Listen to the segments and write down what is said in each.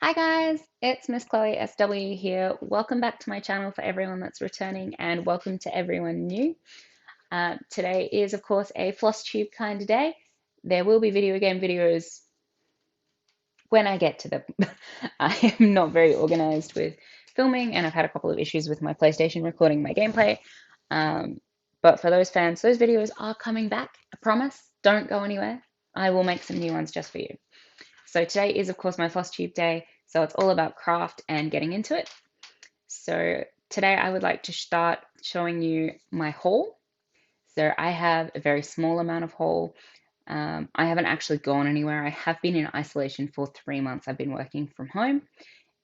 Hi guys, it's Miss Chloe SW here. Welcome back to my channel for everyone that's returning and welcome to everyone new. Today is of course a Flosstube kind of day. There will be video game videos when I get to them. I am not very organized with filming and I've had a couple of issues with my PlayStation recording my gameplay. Um, but for those fans, those videos are coming back. I promise. Don't go anywhere. I will make some new ones just for you. So today is, of course, my Flosstube day. So it's all about craft and getting into it. So today I would like to start showing you my haul. So I have a very small amount of haul. I haven't actually gone anywhere. I have been in isolation for 3 months. I've been working from home.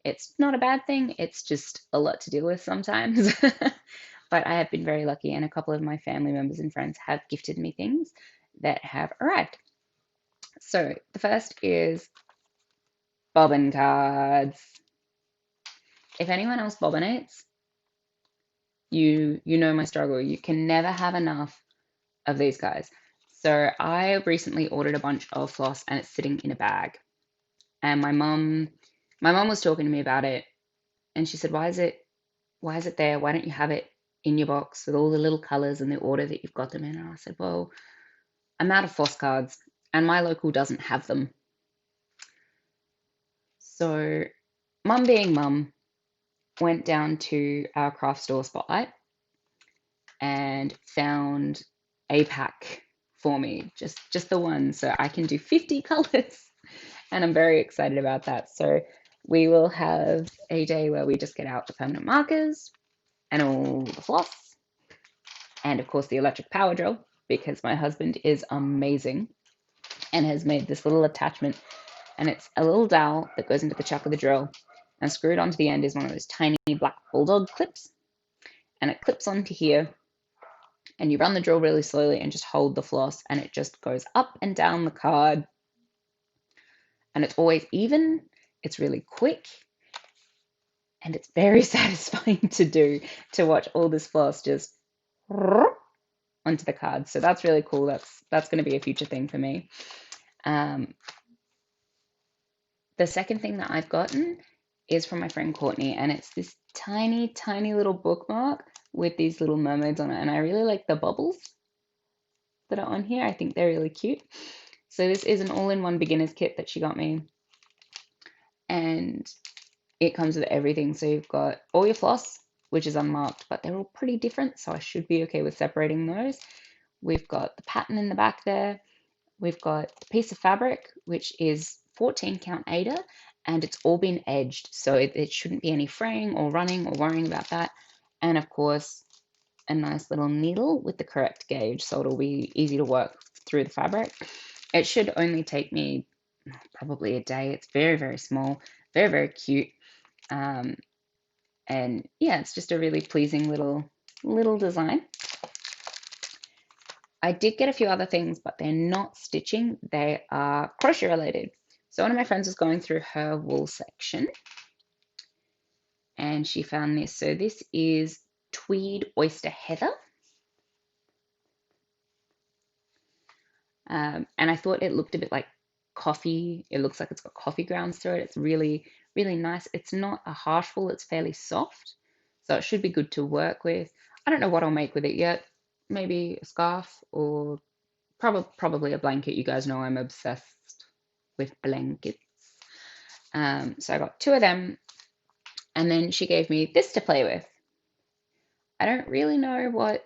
It's not a bad thing. It's just a lot to deal with sometimes. But I have been very lucky, and a couple of my family members and friends have gifted me things that have arrived. So the first is bobbin cards. If anyone else bobbinates, you know my struggle. You can never have enough of these guys. So I recently ordered a bunch of floss and it's sitting in a bag. And my mum was talking to me about it and she said, why is it there? Why don't you have it in your box with all the little colors and the order that you've got them in? And I said, well, I'm out of floss cards and my local doesn't have them. So mum being mum went down to our craft store Spotlight and found a pack for me, just the one, so I can do 50 colors, and I'm very excited about that. So we will have a day where we just get out the permanent markers and all the floss, and of course the electric power drill, because my husband is amazing and has made this little attachment, and it's a little dowel that goes into the chuck of the drill, and screwed onto the end is one of those tiny black bulldog clips, and it clips onto here, and you run the drill really slowly and just hold the floss and it just goes up and down the card, and it's always even, it's really quick, and it's very satisfying to do, to watch all this floss just onto the card. So that's really cool. That's going to be a future thing for me. The second thing that I've gotten is from my friend Courtney, and it's this tiny, tiny little bookmark with these little mermaids on it, and I really like the bubbles that are on here. I think they're really cute. So this is an all-in-one beginner's kit that she got me, and it comes with everything. So you've got all your floss, which is unmarked, but they're all pretty different, so I should be okay with separating those. We've got the pattern in the back there. We've got the piece of fabric, which is 14 count Aida, and it's all been edged, so it shouldn't be any fraying or running or worrying about that. And of course, a nice little needle with the correct gauge, so it'll be easy to work through the fabric. It should only take me probably a day. It's very, very small, very, very cute. And yeah, it's just a really pleasing little design. I did get a few other things, but they're not stitching. They are crochet related. So one of my friends was going through her wool section and she found this. So this is tweed oyster heather. And I thought it looked a bit like coffee. It looks like it's got coffee grounds through it. It's really, really nice. It's not a harsh wool. It's fairly soft. So it should be good to work with. I don't know what I'll make with it yet. Maybe a scarf or probably a blanket. You guys know I'm obsessed with blankets. So I got two of them. And then she gave me this to play with. I don't really know what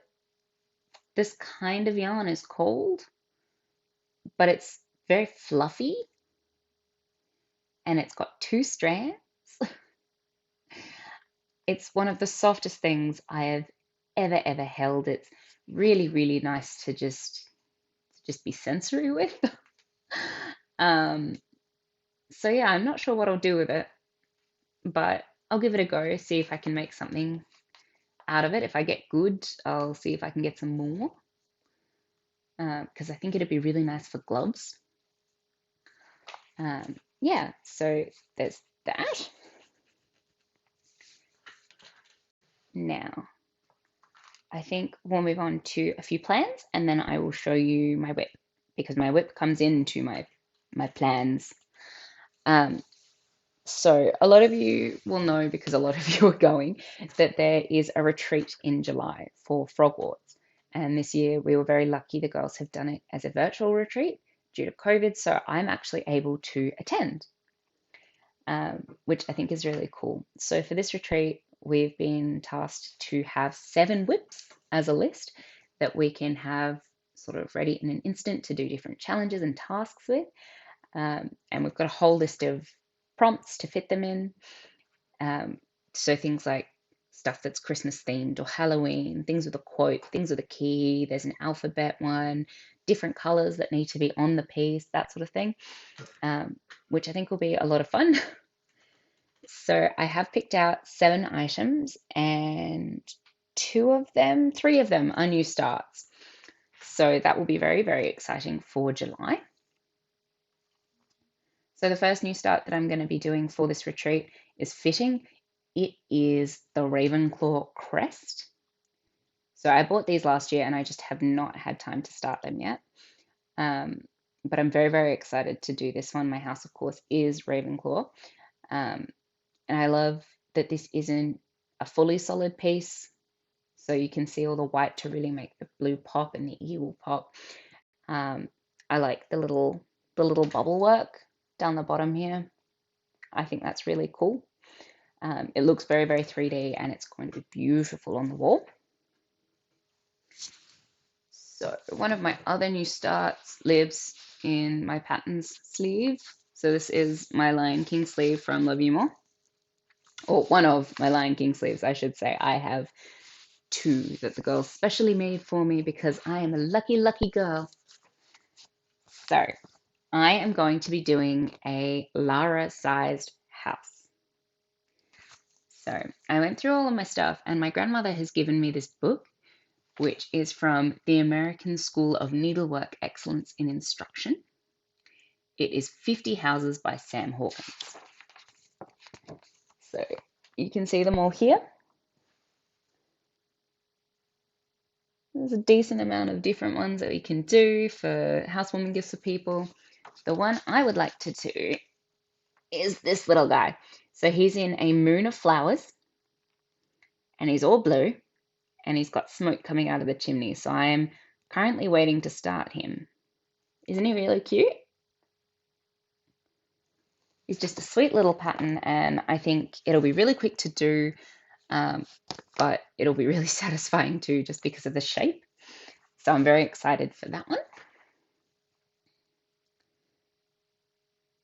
this kind of yarn is called, but it's very fluffy and it's got two strands. It's one of the softest things I have ever held. It's really, really nice to just be sensory with. So yeah, I'm not sure what I'll do with it, but I'll give it a go, see if I can make something out of it. If I get good, I'll see if I can get some more, because I think it'd be really nice for gloves. Yeah, so there's that. Now, I think we'll move on to a few plans and then I will show you my whip, because my whip comes into my plans. So a lot of you will know, because a lot of you are going, that there is a retreat in July for Frogwarts. And this year we were very lucky. The girls have done it as a virtual retreat due to COVID. So I'm actually able to attend, which I think is really cool. So for this retreat, we've been tasked to have 7 whips as a list that we can have sort of ready in an instant to do different challenges and tasks with. And we've got a whole list of prompts to fit them in. So things like stuff that's Christmas themed or Halloween, things with a quote, things with a key. There's an alphabet one, different colors that need to be on the piece, that sort of thing, which I think will be a lot of fun. So I have picked out 7 items, and 3 of them are new starts. So that will be very, very exciting for July. So the first new start that I'm going to be doing for this retreat is fitting. It is the Ravenclaw crest. So I bought these last year and I just have not had time to start them yet. But I'm very, very excited to do this one. My house, of course, is Ravenclaw. And I love that this isn't a fully solid piece. So you can see all the white to really make the blue pop and the evil pop. I like the little bubble work down the bottom here. I think that's really cool. It looks very, very 3D, and it's going to be beautiful on the wall. So one of my other new starts lives in my patterns sleeve. So this is my Lion King sleeve from Love You More. Or one of my Lion King sleeves, I should say. I have 2 that the girls specially made for me because I am a lucky, lucky girl. So I am going to be doing a Lara-sized house. So I went through all of my stuff, and my grandmother has given me this book, which is from the American School of Needlework Excellence in Instruction. It is 50 Houses by Sam Hawkins. So you can see them all here. There's a decent amount of different ones that we can do for housewarming gifts for people. The one I would like to do is this little guy. So he's in a moon of flowers, and he's all blue, and he's got smoke coming out of the chimney. So I am currently waiting to start him. Isn't he really cute? He's just a sweet little pattern, and I think it'll be really quick to do, but it'll be really satisfying too, just because of the shape. So I'm very excited for that one.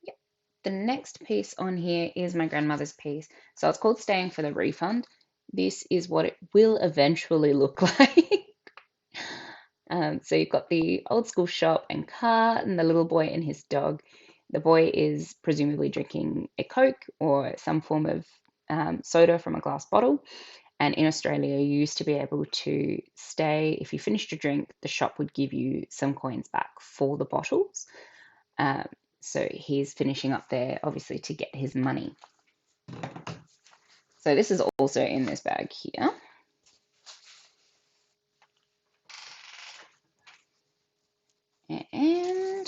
Yep. The next piece on here is my grandmother's piece. So it's called Staying for the Refund. This is what it will eventually look like. So you've got the old school shop and car and the little boy and his dog. The boy is presumably drinking a Coke or some form of soda from a glass bottle. And in Australia, you used to be able to stay. If you finished your drink, the shop would give you some coins back for the bottles. So he's finishing up there, obviously, to get his money. So this is also in this bag here. And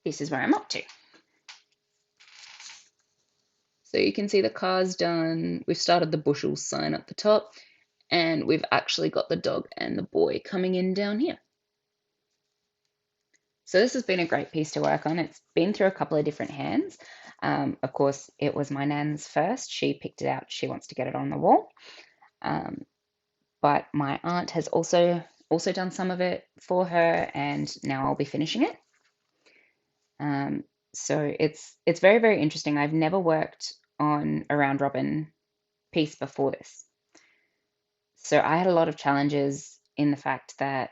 this is where I'm up to. So you can see the car's done. We've started the bushels sign up the top, and we've actually got the dog and the boy coming in down here. So this has been a great piece to work on. It's been through a couple of different hands. Of course, it was my nan's first. She picked it out. She wants to get it on the wall. But my aunt has also done some of it for her, and now I'll be finishing it. So it's very, very interesting. I've never worked on a round robin piece before this. So I had a lot of challenges in the fact that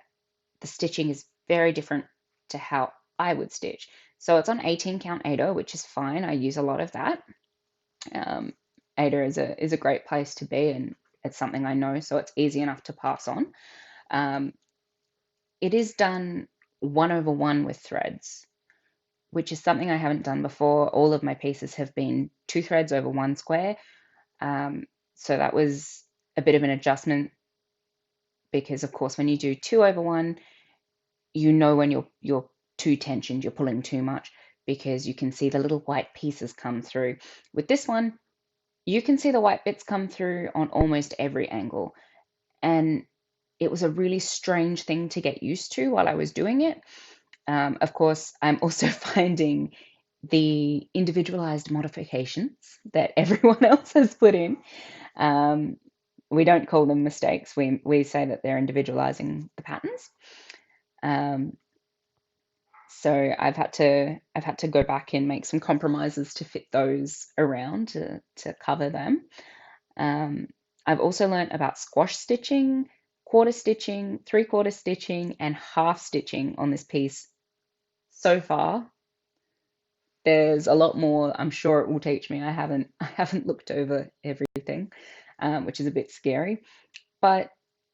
the stitching is very different to how I would stitch. So it's on 18 count Ada, which is fine. I use a lot of that. Ada is a great place to be, and it's something I know, so it's easy enough to pass on. It is done 1/1 with threads, which is something I haven't done before. All of my pieces have been 2 threads over 1 square. So that was a bit of an adjustment because, of course, when you do 2/1, you know when you're too tensioned, you're pulling too much. because you can see the little white pieces come through. With this one, you can see the white bits come through on almost every angle. And it was a really strange thing to get used to while I was doing it. Of course, I'm also finding the individualized modifications that everyone else has put in. Um, we don't call them mistakes. We say that they're individualizing the patterns. Um, so I've had to go back and make some compromises to fit those around to cover them. Um, I've also learnt about squash stitching, quarter stitching, three-quarter stitching, and half stitching on this piece so far. There's a lot more I'm sure it will teach me. I haven't looked over everything, which is a bit scary, but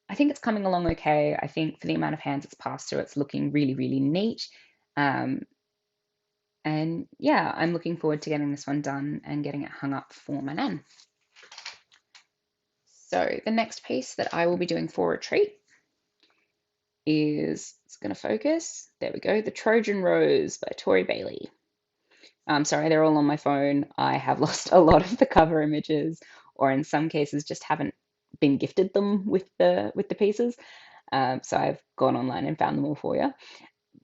I think it's coming along okay. I think for the amount of hands it's passed through, it's looking really, really neat. Um, and yeah, I'm looking forward to getting this one done and getting it hung up for my nan. So the next piece that I will be doing for retreat is, it's going to focus. There we go. The Trojan Rose by Tori Bailey. I'm sorry, they're all on my phone. I have lost a lot of the cover images, or in some cases just haven't been gifted them with the pieces. So I've gone online and found them all for you.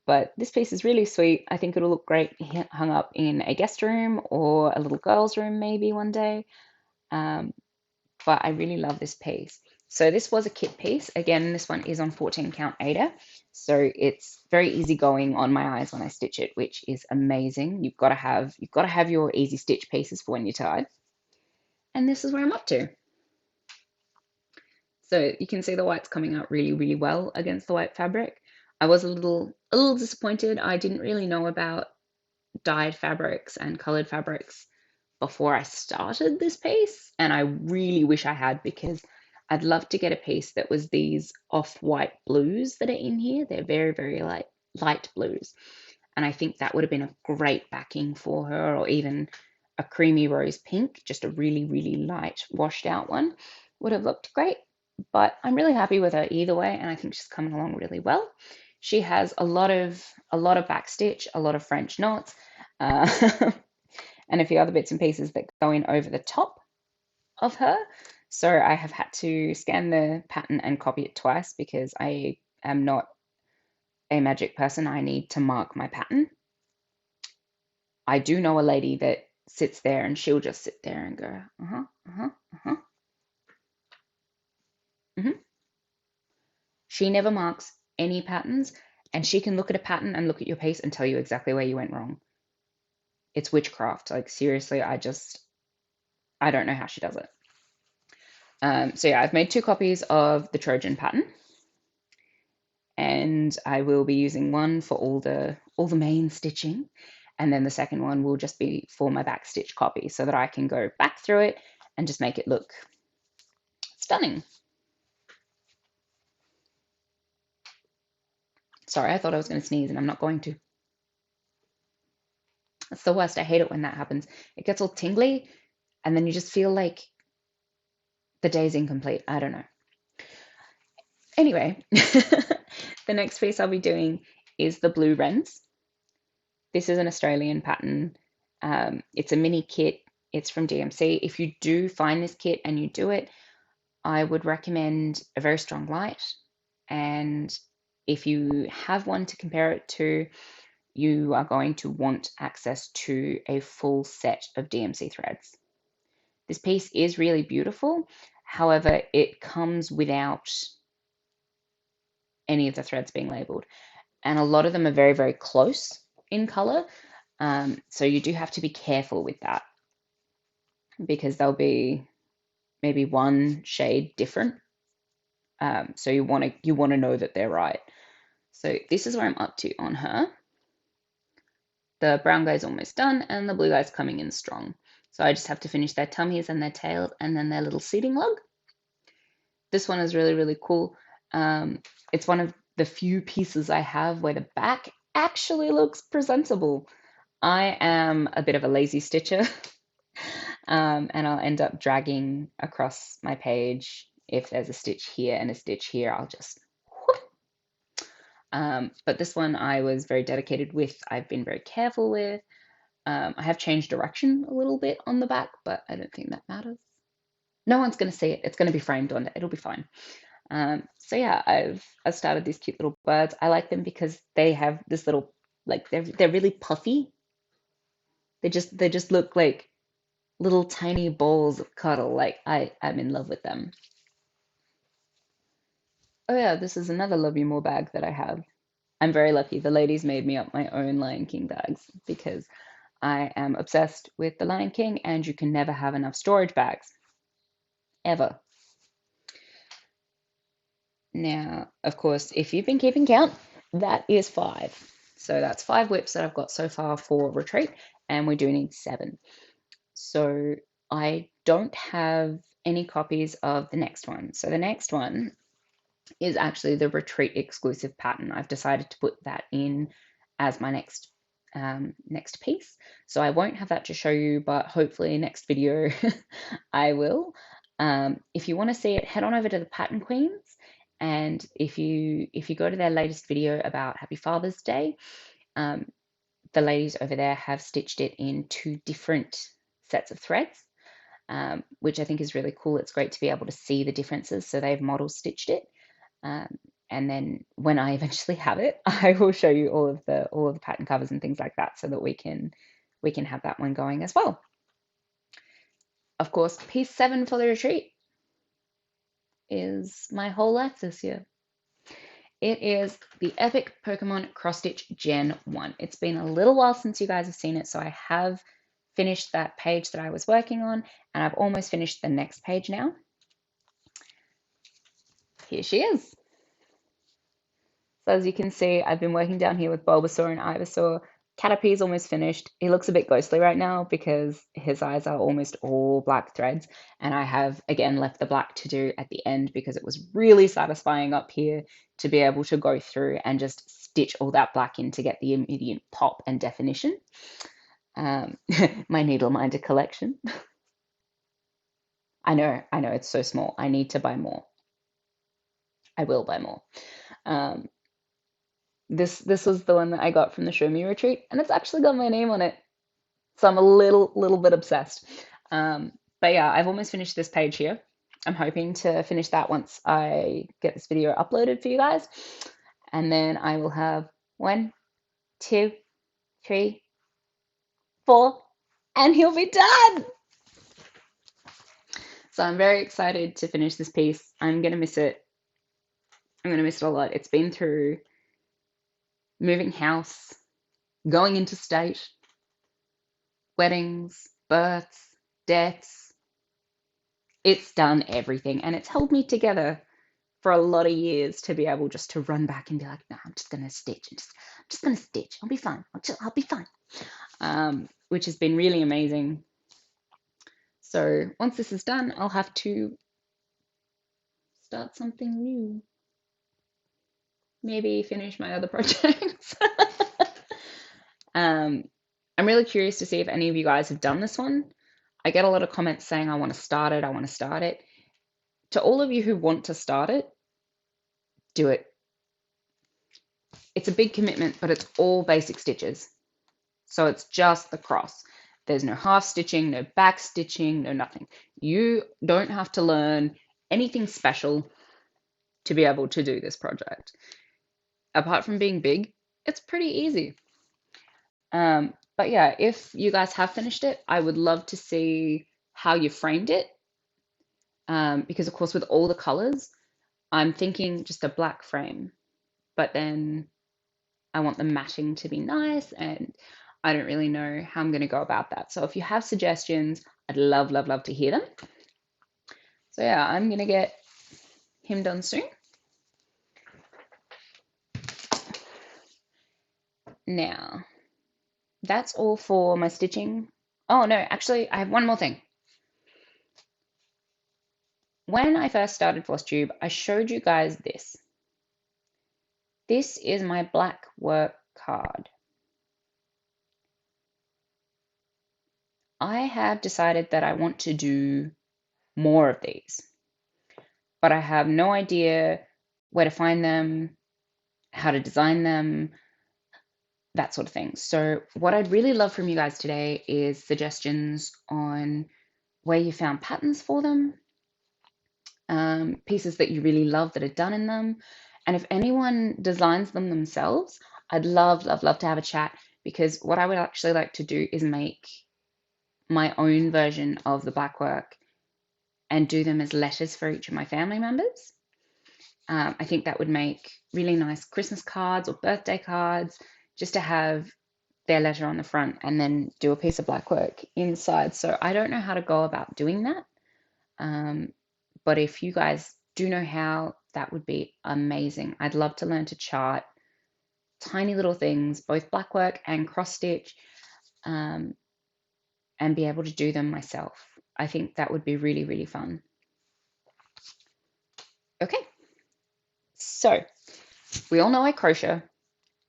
But this piece is really sweet. I think it'll look great hung up in a guest room or a little girl's room maybe one day. But I really love this piece. So this was a kit piece. Again, this one is on 14 count Aida. So it's very easy going on my eyes when I stitch it, which is amazing. You've got to have your easy stitch pieces for when you're tired. And this is where I'm up to. So you can see the white's coming out really, really well against the white fabric. I was a little disappointed. I didn't really know about dyed fabrics and colored fabrics before I started this piece, and I really wish I had, because I'd love to get a piece that was these off-white blues that are in here. They're very, very light blues, and I think that would have been a great backing for her, or even a creamy rose pink, just a really, really light washed out one would have looked great. But I'm really happy with her either way, and I think she's coming along really well. She has a lot of back stitch, a lot of French knots, and a few other bits and pieces that go in over the top of her. So I have had to scan the pattern and copy it twice, because I am not a magic person. I need to mark my pattern. I do know a lady that sits there and she'll just sit there and go, She never marks any patterns, and she can look at a pattern and look at your piece and tell you exactly where you went wrong. It's witchcraft. Like, seriously, I don't know how she does it. So yeah, I've made 2 copies of the Trojan pattern, and I will be using one for all the main stitching, and then the second one will just be for my back stitch copy, so that I can go back through it and just make it look stunning. Sorry, I thought I was going to sneeze, and I'm not going to. That's the worst. I hate it when that happens. It gets all tingly, and then you just feel like the day's incomplete. I don't know. Anyway, the next piece I'll be doing is the Blue Wrens. This is an Australian pattern. It's a mini kit. It's from DMC. If you do find this kit and you do it, I would recommend a very strong light. And if you have one to compare it to, you are going to want access to a full set of DMC threads. This piece is really beautiful. However, it comes without any of the threads being labeled. And a lot of them are very, very close in color. So you do have to be careful with that, because they'll be maybe one shade different. So you want to know that they're right. So this is where I'm up to on her. The brown guy's almost done, and the blue guy's coming in strong. So I just have to finish their tummies and their tails and then their little seating log. This one is really, really cool. It's one of the few pieces I have where the back actually looks presentable. I am a bit of a lazy stitcher, and I'll end up dragging across my page. If there's a stitch here and a stitch here, I'll just whoop. But this one I was very dedicated with. I've been very careful with. I have changed direction a little bit on the back, but I don't think that matters. No one's going to see it. It's going to be framed on it. It'll be fine. So yeah, I've started these cute little birds. I like them because they have this little, like, they're really puffy. They just look like little tiny balls of cuddle. Like I'm in love with them. Oh yeah, this is another Love You More bag that I have. I'm very lucky. The ladies made me up my own Lion King bags because I am obsessed with the Lion King, and you can never have enough storage bags, ever. Now, of course, if you've been keeping count, that is 5. So that's 5 whips that I've got so far for retreat, and we do need 7. So I don't have any copies of the next one. So the next one is actually the retreat exclusive pattern. I've decided to put that in as my next piece. So I won't have that to show you, but hopefully next video I will. If you want to see it, head on over to the Pattern Queens, and if you go to their latest video about Happy Father's Day, the ladies over there have stitched it in 2 different sets of threads, which I think is really cool. It's great to be able to see the differences. So they've model stitched it. And then when I eventually have it, I will show you all of the pattern covers and things like that, so that we can have that one going as well. Of course, piece 7 for the retreat is my whole life this year. It is the Epic Pokemon Cross Stitch Gen 1. It's been a little while since you guys have seen it, so I have finished that page that I was working on, and I've almost finished the next page now. Here she is. So as you can see, I've been working down here with Bulbasaur and Ivysaur. Caterpie's almost finished. He looks a bit ghostly right now because his eyes are almost all black threads, and I have again left the black to do at the end because it was really satisfying up here to be able to go through and just stitch all that black in to get the immediate pop and definition. My needle minder collection. I know, it's so small. I need to buy more. I will buy more. This was the one that I got from the Show Me retreat, and it's actually got my name on it. So I'm a little bit obsessed. But yeah, I've almost finished this page here. I'm hoping to finish that once I get this video uploaded for you guys. And then I will have 1, 2, 3, 4, and he'll be done. So I'm very excited to finish this piece. I'm going to miss it. I'm going to miss it a lot. It's been through moving house, going into state, weddings, births, deaths. It's done everything, and it's held me together for a lot of years to be able just to run back and be like, no, I'm just going to stitch. I'm just going to stitch. I'll be fine. I'll be fine. Which has been really amazing. So once this is done, I'll have to start something new. Maybe finish my other projects. I'm really curious to see if any of you guys have done this one. I get a lot of comments saying, I want to start it. I want to start it. To all of you who want to start it, do it. It's a big commitment, but it's all basic stitches. So it's just the cross. There's no half stitching, no back stitching, no nothing. You don't have to learn anything special to be able to do this project. Apart from being big, it's pretty easy. But yeah, if you guys have finished it, I would love to see how you framed it. Because of course, with all the colors, I'm thinking just a black frame, but then I want the matching to be nice, and I don't really know how I'm going to go about that. So if you have suggestions, I'd love to hear them. So yeah, I'm going to get him done soon. Now, that's all for my stitching. Oh no, actually, I have one more thing. When I first started Flosstube, I showed you guys this. This is my black work card. I have decided that I want to do more of these, but I have no idea where to find them, how to design them, that sort of thing. So what I'd really love from you guys today is suggestions on where you found patterns for them, pieces that you really love that are done in them. And if anyone designs them themselves, I'd love, love, love to have a chat, because what I would actually like to do is make my own version of the blackwork and do them as letters for each of my family members. I think that would make really nice Christmas cards or birthday cards, just to have their letter on the front and then do a piece of blackwork inside. So I don't know how to go about doing that. But if you guys do know how, that would be amazing. I'd love to learn to chart tiny little things, both blackwork and cross stitch, and be able to do them myself. I think that would be really, really fun. Okay, so we all know I crochet,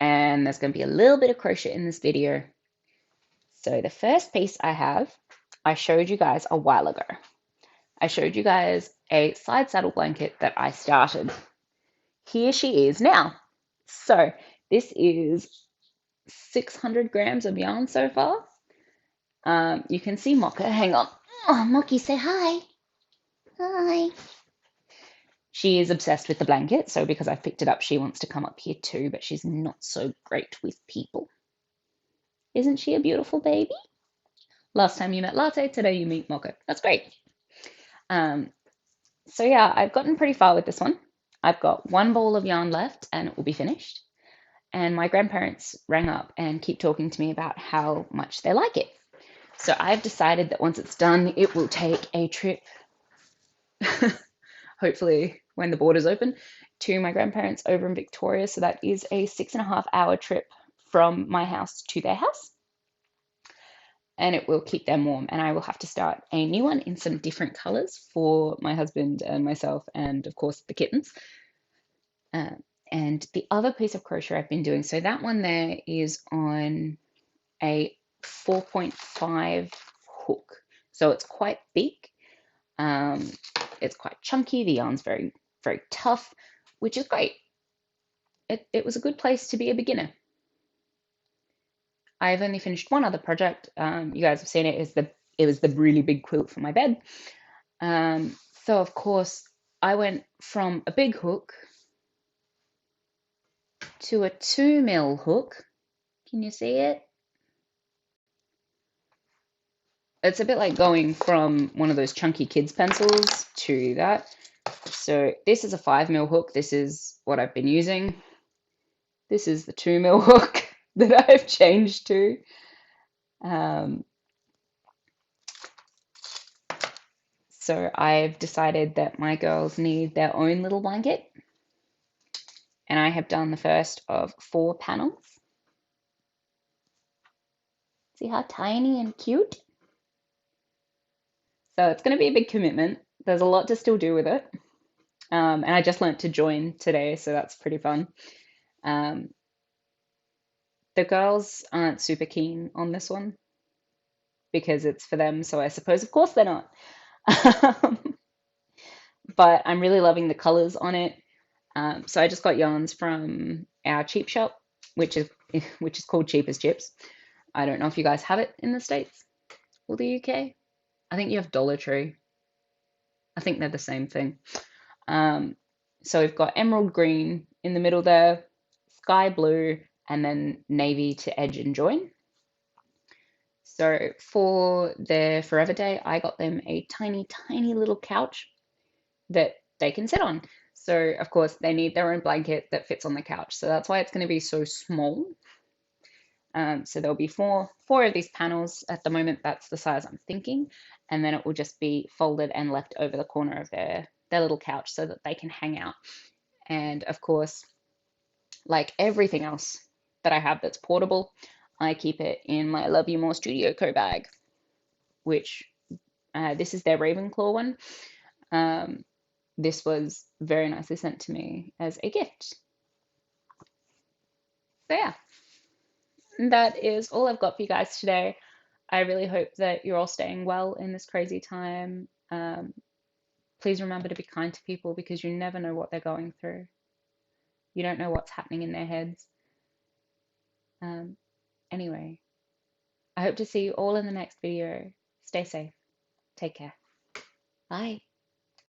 and there's going to be a little bit of crochet in this video. So the first piece I have, I showed you guys a while ago. I showed you guys a side saddle blanket that I started. Here she is now. So this is 600 grams of yarn so far. You can see Mocha. Hang on. Oh, Mocky, say hi. Hi. She is obsessed with the blanket, so because I've picked it up, she wants to come up here too, but she's not so great with people. Isn't she a beautiful baby? Last time you met Latte, today you meet Mocha. That's great. So yeah, I've gotten pretty far with this one. I've got one ball of yarn left and it will be finished. And my grandparents rang up and keep talking to me about how much they like it. So I've decided that once it's done, it will take a trip, hopefully when the borders open, to my grandparents over in Victoria. So that is a 6.5 hour trip from my house to their house. And it will keep them warm. And I will have to start a new one in some different colors for my husband and myself, and of course the kittens. And the other piece of crochet I've been doing, so that one there is on a 4.5 hook. So it's quite big. It's quite chunky. The yarn's very, very tough, which is great. It was a good place to be a beginner. I've only finished one other project. You guys have seen it. It was the really big quilt for my bed. So of course I went from a big hook to a 2mm hook. Can you see it? It's a bit like going from one of those chunky kids pencils to that. So this is a 5mm hook. This is what I've been using. This is the 2mm hook that I've changed to. So I've decided that my girls need their own little blanket. And I have done the first of 4 panels. See how tiny and cute? So it's going to be a big commitment. There's a lot to still do with it. And I just learnt to join today, so that's pretty fun. The girls aren't super keen on this one because it's for them, so I suppose, of course, they're not. But I'm really loving the colors on it. So I just got yarns from our cheap shop, which is called Cheap as Chips. I don't know if you guys have it in the States or the UK. I think you have Dollar Tree. I think they're the same thing. So we've got emerald green in the middle there, sky blue, and then navy to edge and join. So for their Forever Day, I got them a tiny, tiny little couch that they can sit on. So of course they need their own blanket that fits on the couch. So that's why it's going to be so small. So there'll be four of these panels. At the moment, that's the size I'm thinking. And then it will just be folded and left over the corner of their little couch so that they can hang out. And of course, like everything else that I have that's portable, I keep it in my Love You More Studio Co bag, which this is their Ravenclaw one. This was very nicely sent to me as a gift. So yeah, that is all I've got for you guys today. I really hope that you're all staying well in this crazy time. Please remember to be kind to people because you never know what they're going through. You don't know what's happening in their heads. Um, anyway, I hope to see you all in the next video. Stay safe. Take care. Bye.